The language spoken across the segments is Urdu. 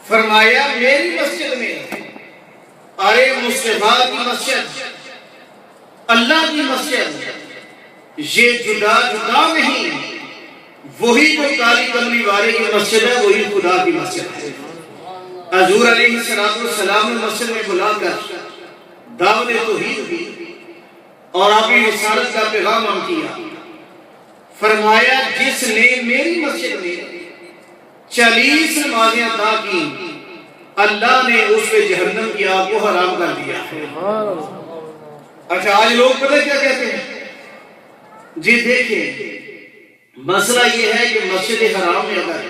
فرمایا میری مسجد میں، ارے مصطفیٰ کی مسجد، اللہ کی مسجد، یہ جدا جدا نہیں، وہی جو کالی کملی والے کی مسجد ہے وہی خدا کی مسجد ہے۔ حضور علیہ السلام نے مسجد میں بلا کر دعوت توحید دی اور اپنی رسالت کا پیغام عام کیا۔ فرمایا جس نے میری مسجد میں 40 نمازیں ادا کی، اللہ نے اس پہ جہنم کی آگ کو حرام کر دیا۔ اچھا آج لوگ پتہ کیا کہتے ہیں؟ جی دیکھیں، مسئلہ یہ ہے کہ مسجد حرام میں اگر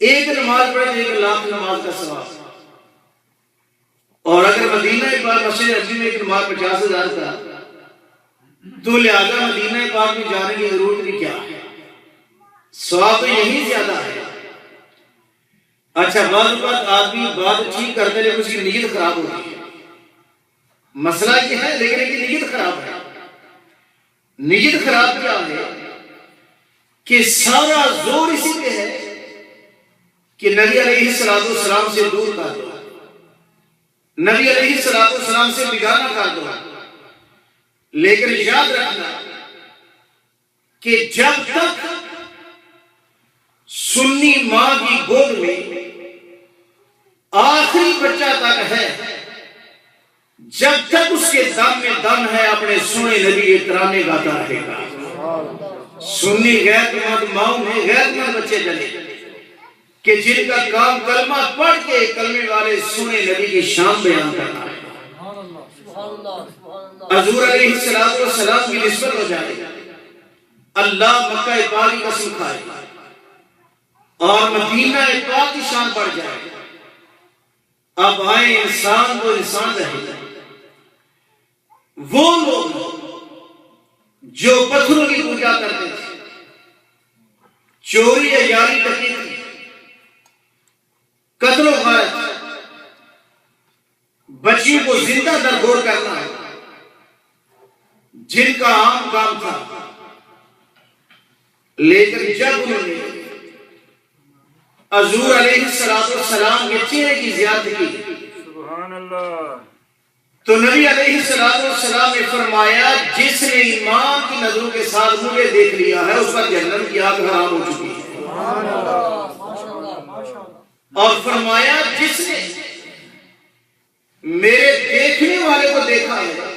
ایک نماز پڑھے 1 لاکھ نماز کا ثواب، اور اگر مدینہ پاک مسجد نبوی میں ایک نماز 50,000 کا، تو لہذا مدینہ پاک میں جانے کی ضرورت نہیں، کیا ثواب تو یہی زیادہ ہے۔ اچھا بعض بات آدمی بات ٹھیک کرتے لیکن اس کی نیت خراب ہوتی ہے، مسئلہ یہ ہے لیکن ایک نیت خراب ہے۔ نیت خراب کیا ہے کہ سارا زور اسی پہ ہے کہ نبی علیہ السلام سے دور کر دو، نبی علیہ السلام سے بگانا کر دو۔ لیکن یاد رکھنا کہ جب تک سنی ماں کی گود میں آخری بچہ تک ہے، جب تک اس کے دم میں دم ہے، اپنے سنے نبی کے ترانے گاتا رہے گا۔ سنی غیرت مند ماؤں میں غیرت مند بچے جنے کہ جن کا کام کلمہ پڑھ کے کلمے والے سنے نبی کی شان بیان کرنا ہے۔ حضور علیہ السلام کی نسبت ہو جائے، اللہ مکہ پاک کی قسم کھائے اور مدینہ پاک کی شان بڑھ جائے۔ اب آئے انسان تو انسان رہے گا، وہ لوگ جو پتھروں کی پوجا کرتے تھے، چوری یا یاری ڈکیتی، قتل و غارت، بچیوں کو زندہ درگور کرنا ہے، جن کا عام کام تھا، لیکن جب انہوں نے حضور علیہ السلام کے چہرے کی زیارت کی سبحان اللہ، تو نبی علیہ السلام نے فرمایا جس نے ایمان کی نظروں کے ساتھ مجھے دیکھ لیا ہے اس پر جہنم کی آگ حرام ہو چکی ہے۔ اور فرمایا جس نے میرے دیکھنے والے کو دیکھا ہے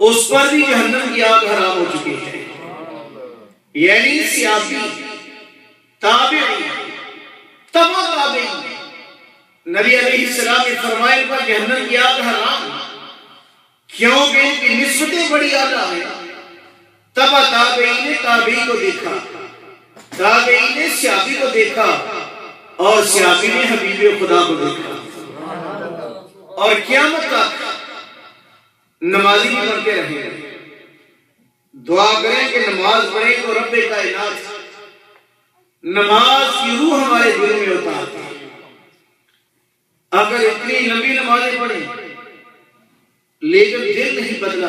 اس پر بھی جہنم کی آگ حرام ہو چکی ہے۔ یعنی صحابی، تابعی، تمام تابعین، نبی علیہ السلام نے فرمایا ان پر جہنم کی آگ حرام، کیونکہ ان کی نسبتیں بڑی اعلیٰ ہیں۔ تبا تابعین نے تابعی کو دیکھا، تابعین نے صحابی کو دیکھا، اور صحابی نے حبیب خدا کو دیکھا۔ اور قیامت تک نمازی بھی بنتے رہیں، دعا کریں کہ نماز پڑھیں تو رب کائنات نماز کی روح ہمارے دل میں ہوتا ہے۔ اگر اتنی لمبی نمازیں پڑھیں لیکن دل نہیں بدلا،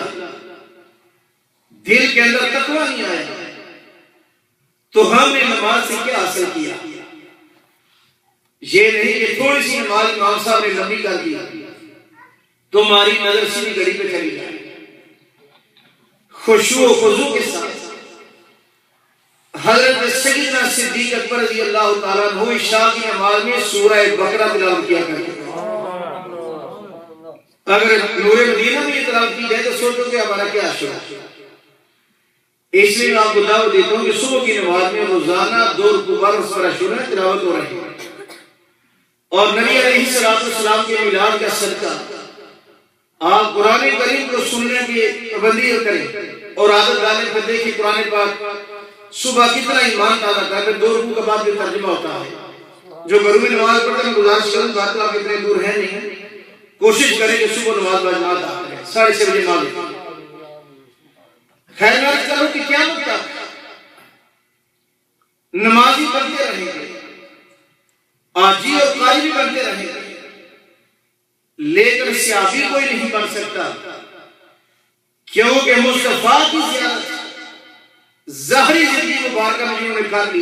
دل کے اندر تقوی نہیں آیا، تو ہم نے نماز سے کیا حاصل کیا؟ یہ نہیں کہ تھوڑی سی نماز امام صاحب نے لمبی کر دیا تو ہماری نظر سیدھی گھڑی پہ چلی جائے۔ خشوع و خضوع کے ساتھ حضرت سیدنا صدیق اکبر رضی اللہ تعالیٰ عنہ عشاء کی نماز میں سورہ بقرہ تلاوت کیا کرتے ہیں۔ اگر نور مدینہ میں یہ تلاوت کی جائے تو سوچو کہ ہمارا کیا شعور ہے۔ اس لیے میں آپ کو دعوت دیتا ہوں کہ صبح کی نماز میں روزانہ 2 رکوع پر اس پر اشورہ تلاوت ہو رہی ہے، اور نبی علیہ السلام کے میلاد کا صدقہ آپ قرآن کریم کو سننے کی پابندی کریں اور عادت ڈالیں۔ پھر دیکھیں قرآن پاک صبح کتنا ایمان تازہ کرتے، 2 رکوع کے بعد بھی ترجمہ ہوتا ہے۔ جو گھروں میں نماز پڑھتے ہیں گزارش کروں بات تو آپ اتنے دور ہیں نہیں، کوشش کریں کہ صبح نماز باجماعت آ کریں، 6:30 بجے نماز۔ خیر عرض کروں کہ قیامت تک نمازی بنتے رہیں گے، آجی اور قاری بھی بنتے رہیں گے، لیکن صحابی کوئی نہیں بن سکتا، کیونکہ مصطفیٰ کی زیارت ظاہری زندگی مبارکہ میں انہوں نے کر لی،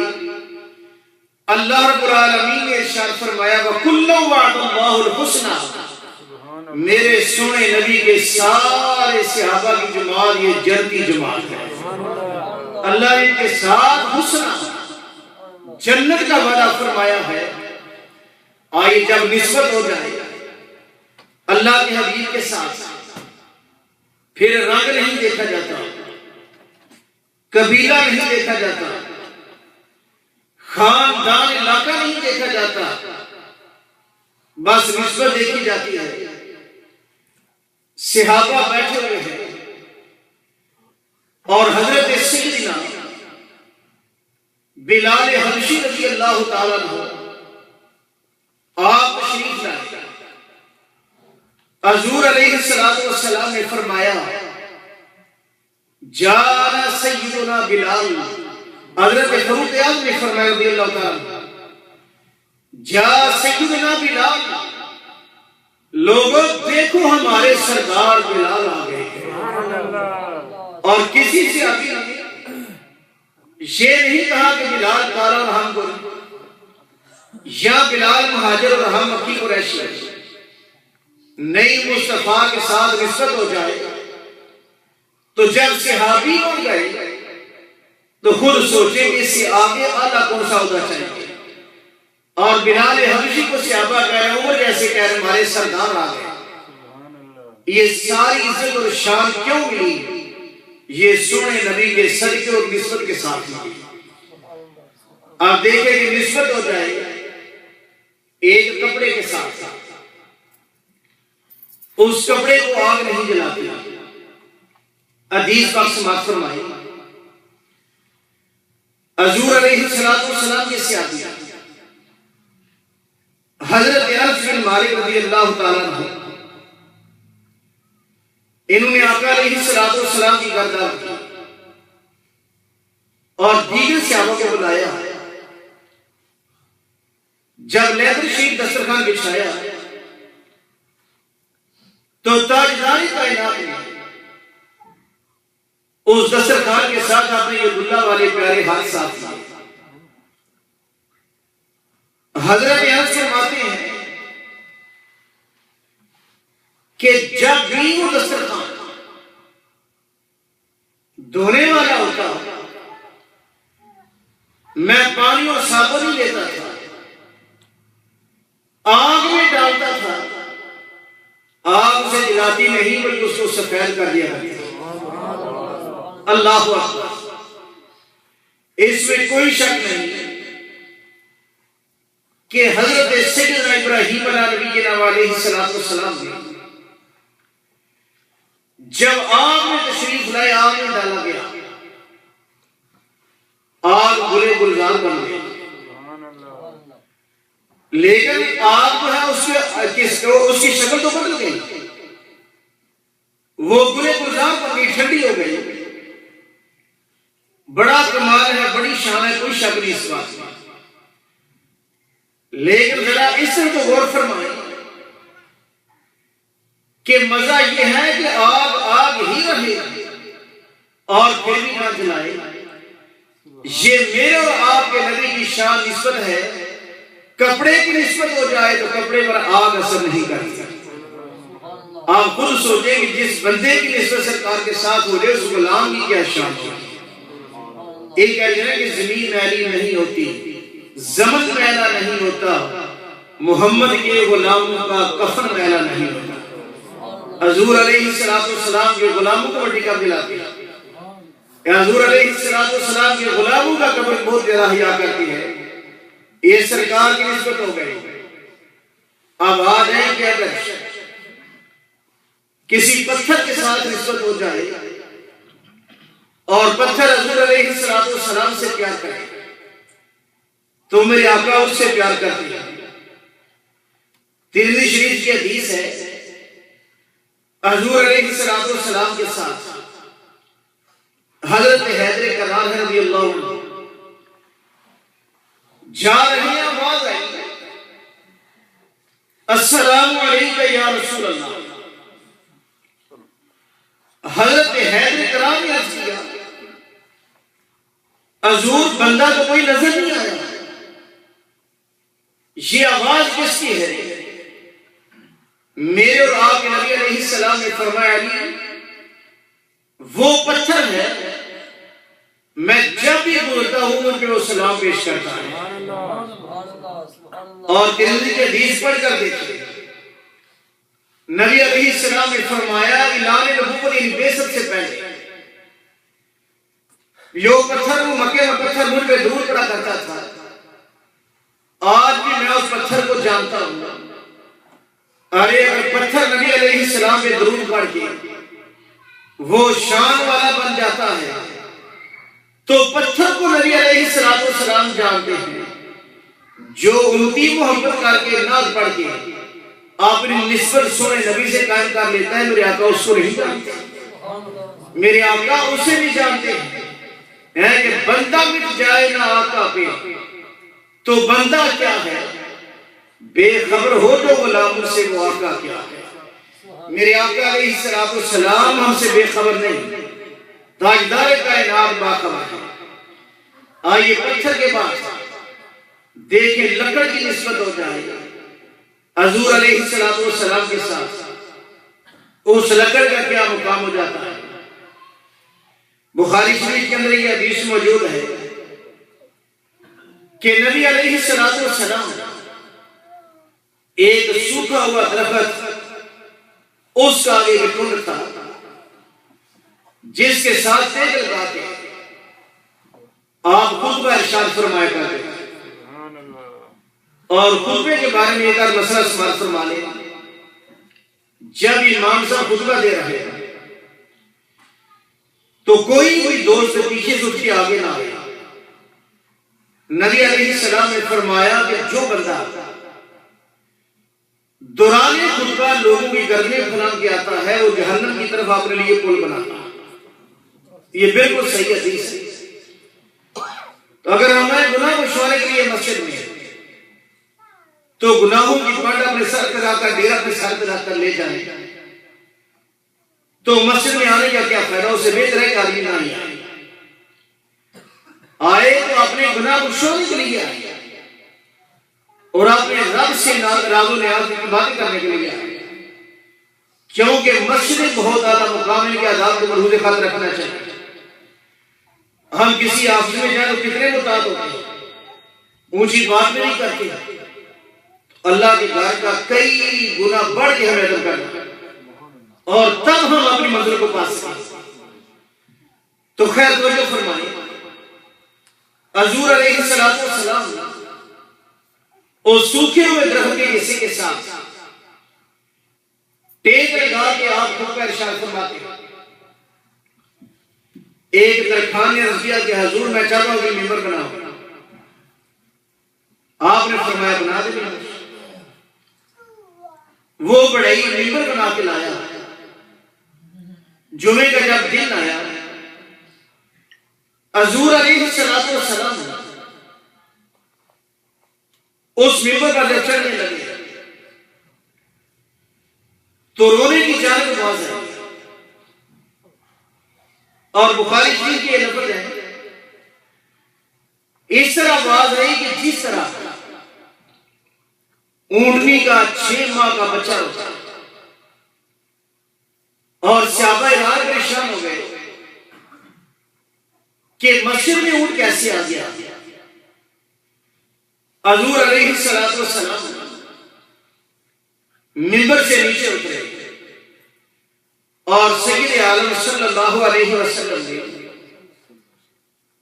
اللہ رب العالمین نے ارشاد فرمایا وَكُلًّا وَعَدَ اللَّهُ الْحُسْنَى، میرے سونے نبی کے سارے صحابہ کی جماعت یہ جنتی جماعت ہے، اللہ نے ان کے ساتھ حسنہ جنت کا وعدہ فرمایا ہے۔ آئیے جب نسبت ہو جائے اللہ کے حبیب کے ساتھ، پھر رنگ نہیں دیکھا جاتا، قبیلہ نہیں دیکھا جاتا، خاندان علاقہ نہیں دیکھا جاتا، بس نسبت دیکھی جاتی ہے۔ صحابہ بیٹھے ہوئے ہیں اور حضرت سیدنا بلال حبشی رضی اللہ تعالیٰ عنہ آپ تشریف لائے۔ حضور علیہ السلام نے فرمایا جانا سیدنا بلال، حضرت فاروق اعظم نے فرمایا رضی اللہ تعالیٰ جا سیدنا بلال، لوگوں دیکھو ہمارے سردار بلال آ گئے ہیں۔ اور کسی سے ابھی یہ نہیں کہا کہ بلال کارا اور ہم کو، یا بلال مہاجر اور ہم مکی قریشی، نئی مصطفیٰ کے ساتھ نسبت ہو جائے تو جب صحابی ہو گئے تو خود سوچیں کہ اس سے آگے اعلیٰ کون سا ہونا چاہیے۔ اور بلال حبشی کو صحابہ کہہ رہے ہیں، عمر جیسے کہہ رہے ہیں ہمارے سردار آ گئے۔ یہ ساری عزت اور شان کیوں ملی؟ یہ سونے نبی کے صدقے اور نسبت کے ساتھ ملی۔ آپ دیکھیں کہ نسبت ہو جائے ایک کپڑے کے ساتھ، اس کپڑے کو آگ نہیں جلاتی۔ حدیث پاک سماعت فرمائے حضور علیہ السلام کے صحابی حضرت انس بن مالک رضی اللہ تعالیٰ عنہ، انہوں نے آقا علیہ السلام کی گردان کی اور دیگر صحابہ کو بلایا۔ جب لیدر شریف دسترخوان بچھایا تو تاجدار کائنات نے اس دسترخوان کے ساتھ اپنے یہ دلہ والے پیارے ہاتھ ساتھ کیے۔ حضرت انس فرماتے ہیں کہ جب بھی وہ دسترخوان دھونے والا ہوتا میں پانی اور صابن ہی لیتا تھا، آگ میں ڈالتا تھا، آگ سے جلاتی نہیں بلکہ اس کو سفید کر دیا کرتا۔ اللہ اکبر، اس میں کوئی شک نہیں کہ حضرت سیدنا ابراہیم علیہ السلام نے جب آگ میں تشریف لائے، آگ میں ڈالا گیا، آگ گلے گلزار بن گئی، لیکن آگ جو ہے اس کی شکل تو بدل گئی، وہ گلے گلزار بن گئی، ٹھنڈی ہو گئی۔ بڑا کمال ہے، بڑی شان ہے، کوئی شک نہیں اس بات میں، لیکن ذرا اس سے تو غور فرمائیں کہ مزہ یہ ہے کہ آگ آگ ہی رہے اور پھر بھی نہ جلائے۔ یہ میرے اور آپ کے نبی کی شان نسبت ہے۔ کپڑے کی نسبت ہو جائے تو کپڑے پر آگ اثر نہیں کرتی۔ آپ خود سوچیں کہ جس بندے کی نسبت سرکار کے ساتھ ہو جائے اس غلام کی کیا شان ہے۔ ایک کہتے ہیں کہ زمین میلی نہیں ہوتی، زمن میلا نہیں ہوتا، محمد کے غلاموں کا کفن میلا نہیں ہوتا۔ حضور علیہ السلام کے غلاموں کو مٹی کب دلاتی ہے؟ حضور علیہ السلام کے غلاموں کا قبر بہت زیادہ حیا کرتی ہے۔ یہ سرکار کی نسبت ہو گئی۔ اب آ جائیں کہ اگر کسی پتھر کے ساتھ نسبت ہو جائے اور پتھر حضور علیہ السلام سے پیار کرے تو میرے آقا اس سے پیار کرتے ہیں۔ ترمذی شریف کی حدیث ہے، حضور علیہ السلام کے ساتھ حضرت حیدر کرار رضی اللہ عنہ جا رہے ہیں، آواز آئی السلام علیکم یا رسول اللہ۔ حضرت حیدر کرار نے عرض کیا حضور بندہ تو کوئی نظر نہیں آیا، یہ آواز کس کی ہے؟ میرے اور آپ کے نبی علیہ السلام نے فرمایا علی وہ پتھر ہے، میں جب بھی بولتا ہوں ان پہ وہ سلام پیش کرتا ہے۔ اور ترمذی کے حدیث پڑھ کر دیکھیں، نبی علیہ السلام نے فرمایا اعلان نبوت یعنی بعثت سے پہلے یہ پتھر، وہ مکے میں پتھر مجھ پہ درود پڑا کرتا تھا، آج بھی میں اس پتھر کو جانتا ہوں۔ ارے اگر پتھر نبی علیہ السلام پہ درود پڑھ کے وہ شان والا بن جاتا ہے تو پتھر کو نبی علیہ السلام جانتے ہیں۔ جو امتی محبت کر کے ناز پڑھ کے اپنی نسبت سونے نبی سے قائم کر لیتا ہے، میرے آقا اس کو نہیں جانتے، میرے آقا اسے نہیں جانتے ہیں کہ بندہ مٹ جائے نہ آقا پہ تو بندہ کیا ہے، بے خبر ہو جو غلام سے وہ آقا کیا ہے۔ میرے آقا علیہ السلام ہم سے بے خبر نہیں، تاجدار کائنات باخبر ہے۔ آئیے پتھر کے بعد دیکھیں لکڑ کی نسبت ہو جائے حضور علیہ السلام کے ساتھ، اس لکڑ کا کیا مقام ہو جاتا ہے۔ بخاری شریف کے اندر یہ حدیث موجود ہے کہ نبی علیہ السلام ایک سوکھا ہوا درخت، اس کا ایک کنڈ تھا جس کے ساتھ تیغ لگا کے آپ خطبہ ارشاد فرمایا کرتے ہیں، اور خطبے کے بارے میں ایک اور مسئلہ سماعت فرما لیں۔ جب امام صاحب خطبہ دے رہے ہیں تو کوئی دوست پیچھے سے اٹھ کے آگے نہ آئے۔ نبی علیہ السلام نے فرمایا کہ جو بندہ دوران خطبہ لوگوں کی گردنیں پھلانگ کے آتا ہے وہ جہنم کی طرف اپنے لیے پل بناتا ہے۔ یہ بالکل صحیح حدیث ہے۔ تو اگر ہمیں گناہ مشورے کے لیے مسجد میں تو گناہوں کی پنڈ اپنے سر پہ رکھ کر ڈیرا اپنے سر پہ رکھ کر لے جائیں تو مسجد میں آنے کا کیا فائدہ؟ اسے بہتر ہے کہ آدمی نہ آئے، آئے تو اپنے گناہ مشورے کے لیے آئے اور اپنے رب سے راز و نیاز کی باتیں کرنے کے لیے آئے، کیونکہ مسجد بہت اعلیٰ مقام ہے کہ عذاب کو ملحوظ خط رکھنا چاہیے۔ ہم کسی آفس میں جائیں تو کتنے متعدد ہوتے ہیں، اونچی بات میں نہیں کرتے، اللہ کے گھر کا کئی گنا بڑھ کے ہمیں ادب کرنا اور تب ہم اپنی منزل کو پا سکیں۔ تو خیر توجہ فرمائیں، حضور علیہ السلام اور سوکھے ہوئے درخت کے حصے کے ساتھ ٹیک لگا کے آپ خود کا ارشاد فرماتے ہیں۔ ایک درخان نے عرض کیا کہ حضور میں چاہتا ہوں کہ ممبر بناؤ۔ آپ نے فرمایا بنا دے۔ وہ بڑھئی ممبر بنا کے لایا۔ جمعے کا جب دن آیا حضور علیہ السلام اس ممبر پر جب چڑھنے لگے تو رونے کی جانب آواز ہے، اور بخاری شریف کی یہ لفظ ہے اس طرح آواز آئی کہ جس طرح اونٹنی کا 6 ماہ کا بچہ ہوتا ہے، اور صحابہ رات پریشان ہو گئے کہ مسجد میں اونٹ کیسے آ گیا۔ حضور علیہ السلام منبر سے نیچے اترے اور سید عالم صلی اللہ علیہ وسلم نے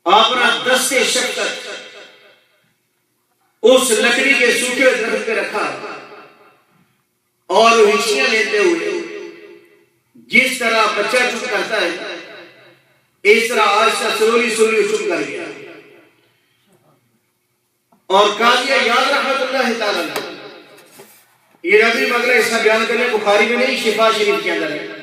اپنا دست شفقت اس لکڑی کے سوکھے ہوئے درخت پہ رکھا اور ہنسیاں لیتے ہوئے جس طرح بچہ چپ کرتا ہے اس طرح آہستہ سلولی چپ کر گیا، اور قاضی یاد رحمت اللہ تعالی یہ ربی مگر اس کا بیان کرنے بخاری میں نہیں، شفا شریف کے اندر ہے۔